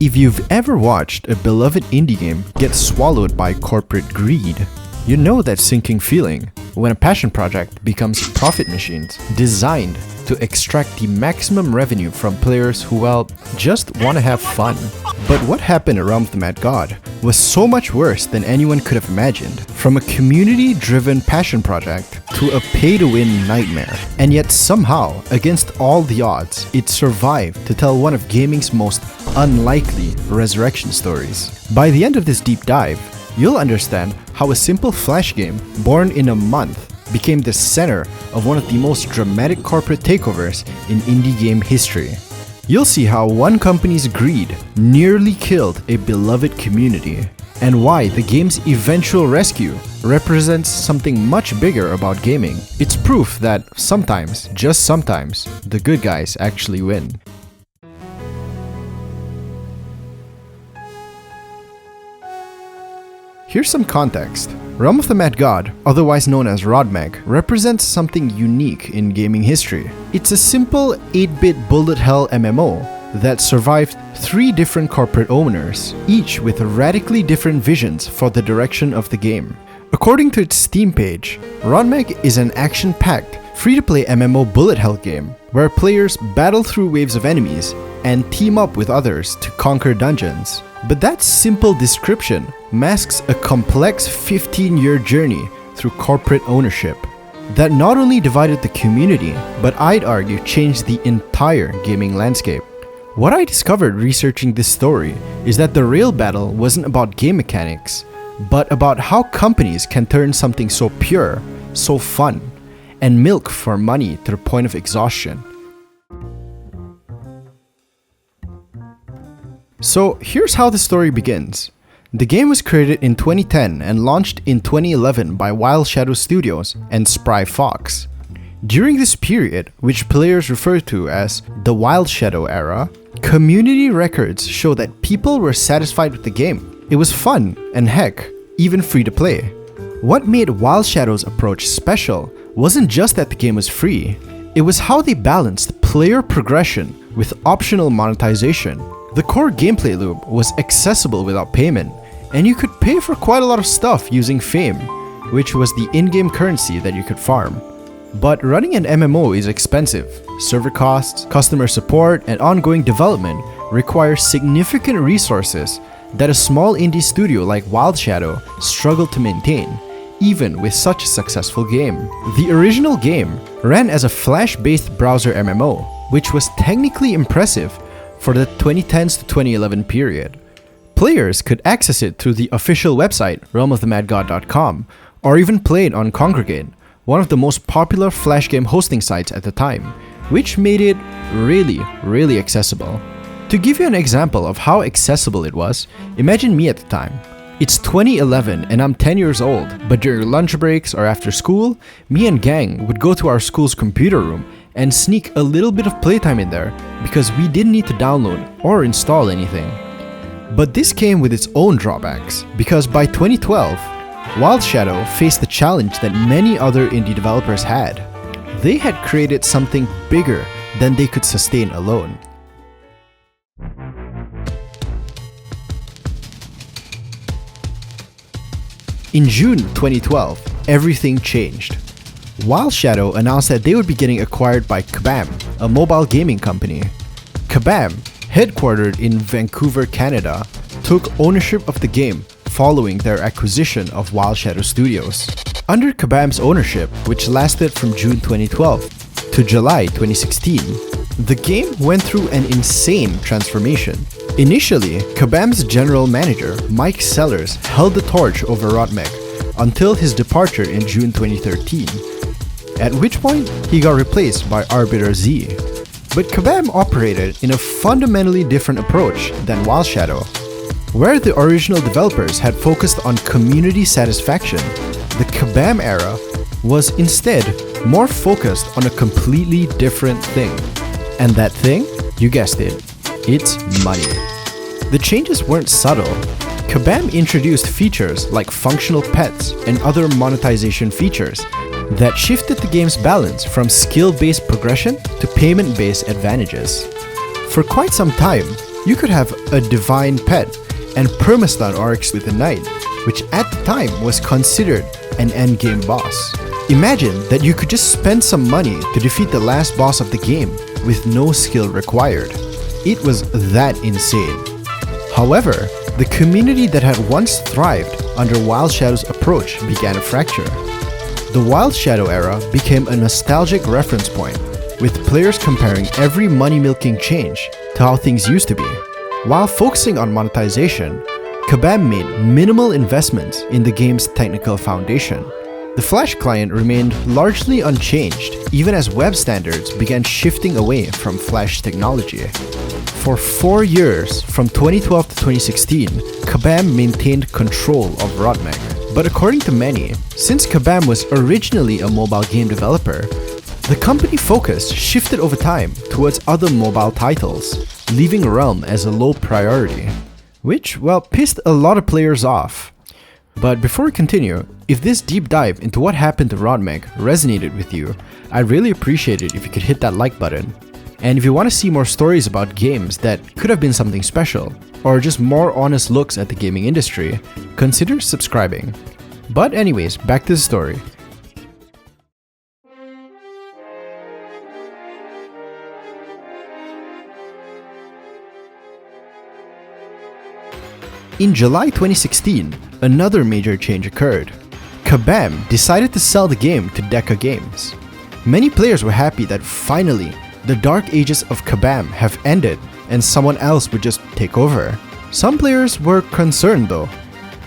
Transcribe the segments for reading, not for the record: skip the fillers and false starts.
If you've ever watched a beloved indie game get swallowed by corporate greed, you know that sinking feeling when a passion project becomes profit machines designed to extract the maximum revenue from players who, well, just want to have fun. But what happened at Realm of the Mad God was so much worse than anyone could have imagined. From a community-driven passion project to a pay-to-win nightmare. And yet somehow, against all the odds, it survived to tell one of gaming's most unlikely resurrection stories. By the end of this deep dive, you'll understand how a simple flash game born in a month became the center of one of the most dramatic corporate takeovers in indie game history. You'll see how one company's greed nearly killed a beloved community, and why the game's eventual rescue represents something much bigger about gaming. It's proof that sometimes, just sometimes, the good guys actually win. Here's some context. Realm of the Mad God, otherwise known as RODMAG, represents something unique in gaming history. It's a simple 8-bit bullet hell MMO that survived 3 different corporate owners, each with radically different visions for the direction of the game. According to its Steam page, RODMAG is an action-packed, free-to-play MMO bullet hell game where players battle through waves of enemies and team up with others to conquer dungeons. But that simple description masks a complex 15-year journey through corporate ownership that not only divided the community, but I'd argue changed the entire gaming landscape. What I discovered researching this story is that the real battle wasn't about game mechanics, but about how companies can turn something so pure, so fun, and milk for money to the point of exhaustion. So here's how the story begins. The game was created in 2010 and launched in 2011 by Wildshadow Studios and Spry Fox. During this period, which players refer to as the Wildshadow Era, community records show that people were satisfied with the game. It was fun and heck, even free to play. What made Wildshadow's approach special wasn't just that the game was free, it was how they balanced player progression with optional monetization. The core gameplay loop was accessible without payment, and you could pay for quite a lot of stuff using fame, which was the in-game currency that you could farm. But running an MMO is expensive. Server costs, customer support, and ongoing development require significant resources that a small indie studio like Wildshadow struggled to maintain, even with such a successful game. The original game ran as a Flash-based browser MMO, which was technically impressive for the 2010s to 2011 period. Players could access it through the official website realmofthemadgod.com or even play it on Congregate, one of the most popular Flash game hosting sites at the time, which made it really accessible. To give you an example of how accessible it was, imagine me at the time. It's 2011 and I'm 10 years old, but during lunch breaks or after school, me and gang would go to our school's computer room and sneak a little bit of playtime in there because we didn't need to download or install anything. But this came with its own drawbacks, because by 2012, Wildshadow faced the challenge that many other indie developers had. They had created something bigger than they could sustain alone. In June 2012, everything changed. Wildshadow announced that they would be getting acquired by Kabam, a mobile gaming company. Kabam, headquartered in Vancouver, Canada, took ownership of the game following their acquisition of Wildshadow Studios. Under Kabam's ownership, which lasted from June 2012 to July 2016, the game went through an insane transformation. Initially, Kabam's general manager, Mike Sellers, held the torch over RODMAG until his departure in June 2013, at which point he got replaced by Arbiter Z. But Kabam operated in a fundamentally different approach than Wildshadow. Where the original developers had focused on community satisfaction, the Kabam era was instead more focused on a completely different thing. And that thing, you guessed it, it's money. The changes weren't subtle. Kabam introduced features like functional pets and other monetization features that shifted the game's balance from skill-based progression to payment-based advantages. For quite some time, You could have a divine pet and permastun orcs with a knight, which at the time was considered an endgame boss. Imagine that you could just spend some money to defeat the last boss of the game with no skill required. It was that insane. However, the community that had once thrived under Wildshadow's approach began to fracture. The Wildshadow Era became a nostalgic reference point, with players comparing every money-milking change to how things used to be. While focusing on monetization, Kabam made minimal investments in the game's technical foundation. The Flash client remained largely unchanged, even as web standards began shifting away from Flash technology. For 4 years, from 2012 to 2016, Kabam maintained control of Rotmeg. But according to many, since Kabam was originally a mobile game developer, the company focus shifted over time towards other mobile titles, leaving Realm as a low priority, which, well, pissed a lot of players off. But before we continue, if this deep dive into what happened to Rotmeg resonated with you, I'd really appreciate it if you could hit that like button. And if you want to see more stories about games that could have been something special, or just more honest looks at the gaming industry, consider subscribing. But anyways, back to the story. In July 2016, another major change occurred. Kabam decided to sell the game to DECA Games. Many players were happy that finally, the dark ages of Kabam have ended and someone else would just take over. Some players were concerned though.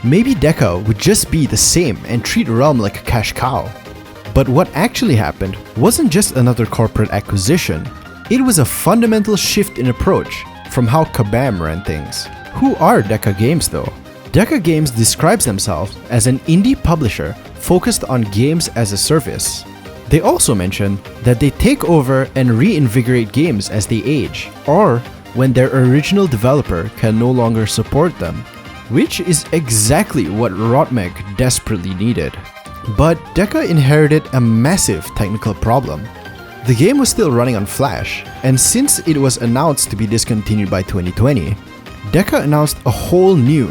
Maybe DECA would just be the same and treat Realm like a cash cow. But what actually happened wasn't just another corporate acquisition. It was a fundamental shift in approach from how Kabam ran things. Who are DECA Games though? DECA Games describes themselves as an indie publisher focused on games as a service. They also mention that they take over and reinvigorate games as they age, or when their original developer can no longer support them, which is exactly what Rotmeg desperately needed. But DECA inherited a massive technical problem. The game was still running on Flash, and since it was announced to be discontinued by 2020, DECA announced a whole new,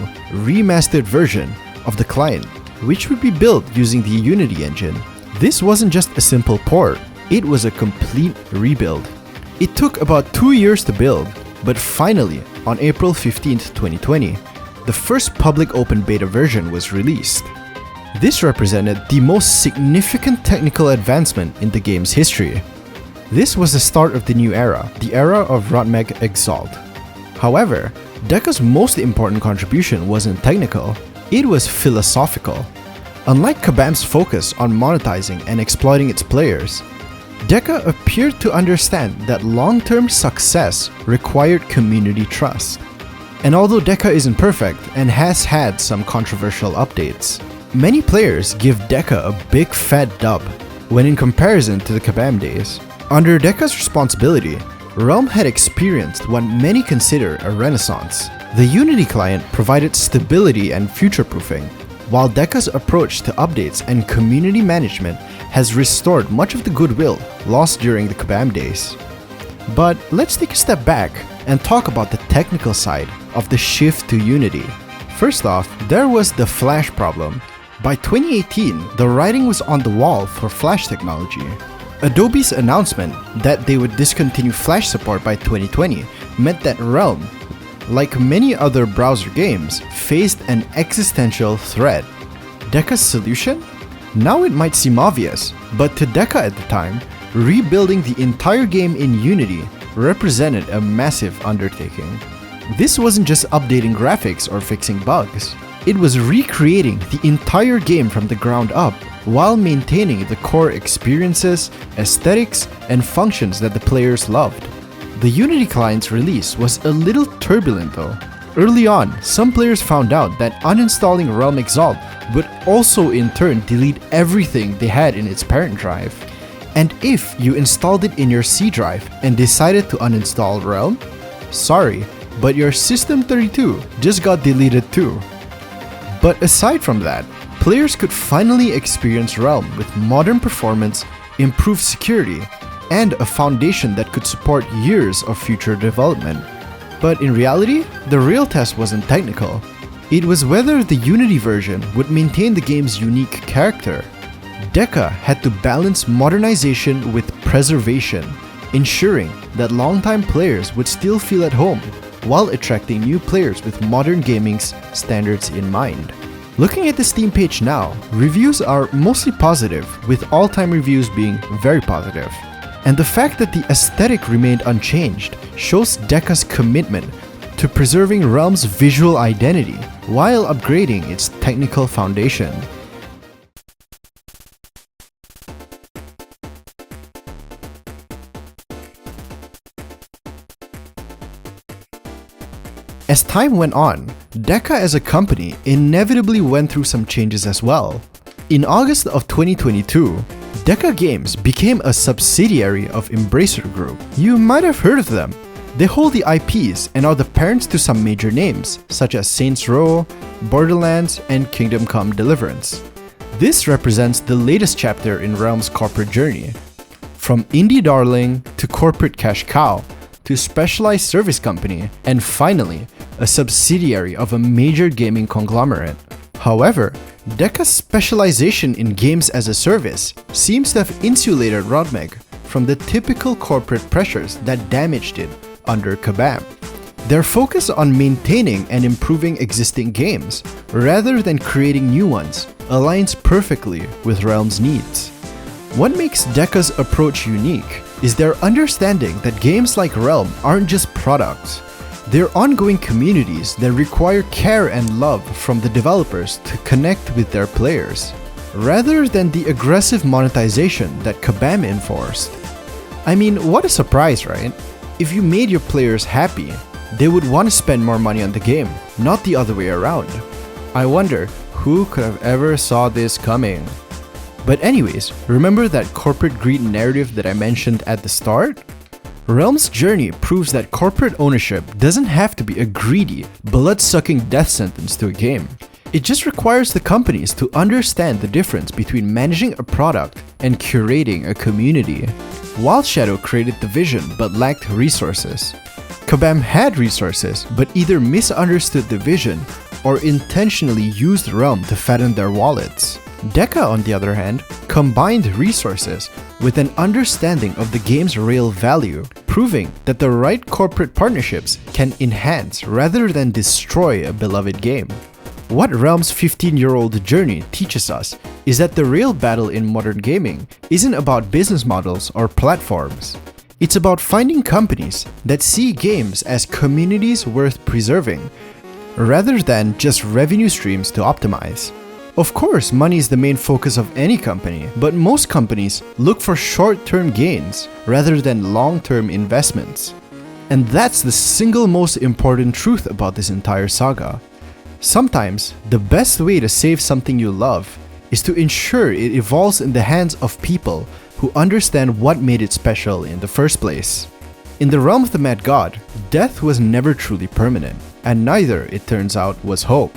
remastered version of the client, which would be built using the Unity engine. This wasn't just a simple port, it was a complete rebuild. It took about 2 years to build, but finally, on April 15th, 2020, the first public open beta version was released. This represented the most significant technical advancement in the game's history. This was the start of the new era, the era of Rotmeg Exalt. However, DECA's most important contribution wasn't technical, it was philosophical. Unlike Kabam's focus on monetizing and exploiting its players, DECA appeared to understand that long-term success required community trust. And although DECA isn't perfect and has had some controversial updates, many players give DECA a big fat dub when in comparison to the Kabam days. Under DECA's responsibility, Realm had experienced what many consider a renaissance. The Unity client provided stability and future-proofing, while DECA's approach to updates and community management has restored much of the goodwill lost during the Kabam days. But let's take a step back and talk about the technical side of the shift to Unity. First off, there was the Flash problem. By 2018, the writing was on the wall for Flash technology. Adobe's announcement that they would discontinue Flash support by 2020 meant that Realm, like many other browser games, faced an existential threat. DECA's solution? Now it might seem obvious, but to DECA at the time, rebuilding the entire game in Unity represented a massive undertaking. This wasn't just updating graphics or fixing bugs. It was recreating the entire game from the ground up while maintaining the core experiences, aesthetics, and functions that the players loved. The Unity client's release was a little turbulent though. Early on, some players found out that uninstalling Realm Exalt would also in turn delete everything they had in its parent drive. And if you installed it in your C drive and decided to uninstall Realm, sorry, but your System32 just got deleted too. But aside from that, players could finally experience Realm with modern performance, improved security, and a foundation that could support years of future development. But in reality, the real test wasn't technical. It was whether the Unity version would maintain the game's unique character. DECA had to balance modernization with preservation, ensuring that longtime players would still feel at home while attracting new players with modern gaming's standards in mind. Looking at the Steam page now, reviews are mostly positive, with all-time reviews being very positive. And the fact that the aesthetic remained unchanged shows DECA's commitment to preserving Realm's visual identity while upgrading its technical foundation. As time went on, DECA as a company inevitably went through some changes as well. In August of 2022, DECA Games became a subsidiary of Embracer Group. You might have heard of them. They hold the IPs and are the parents to some major names, such as Saints Row, Borderlands, and Kingdom Come: Deliverance. This represents the latest chapter in Realm's corporate journey. From indie darling to corporate cash cow, to specialized service company, and finally, a subsidiary of a major gaming conglomerate. However, DECA's specialization in games as a service seems to have insulated Rodmeg from the typical corporate pressures that damaged it under Kabam. Their focus on maintaining and improving existing games, rather than creating new ones, aligns perfectly with Realm's needs. What makes DECA's approach unique is their understanding that games like Realm aren't just products. They're ongoing communities that require care and love from the developers to connect with their players, rather than the aggressive monetization that Kabam enforced. I mean, what a surprise, right? If you made your players happy, they would want to spend more money on the game, not the other way around. I wonder who could have ever saw this coming. But anyways, remember that corporate greed narrative that I mentioned at the start? Realm's journey proves that corporate ownership doesn't have to be a greedy, blood-sucking death sentence to a game. It just requires the companies to understand the difference between managing a product and curating a community. Wildshadow created the vision but lacked resources. Kabam had resources but either misunderstood the vision or intentionally used Realm to fatten their wallets. DECA, on the other hand, combined resources with an understanding of the game's real value, proving that the right corporate partnerships can enhance rather than destroy a beloved game. What Realm's 15-year-old journey teaches us is that the real battle in modern gaming isn't about business models or platforms. It's about finding companies that see games as communities worth preserving, rather than just revenue streams to optimize. Of course, money is the main focus of any company, but most companies look for short-term gains rather than long-term investments. And that's the single most important truth about this entire saga. Sometimes, the best way to save something you love is to ensure it evolves in the hands of people who understand what made it special in the first place. In the realm of the Mad God, death was never truly permanent, and neither, it turns out, was hope.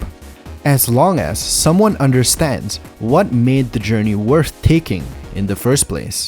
As long as someone understands what made the journey worth taking in the first place.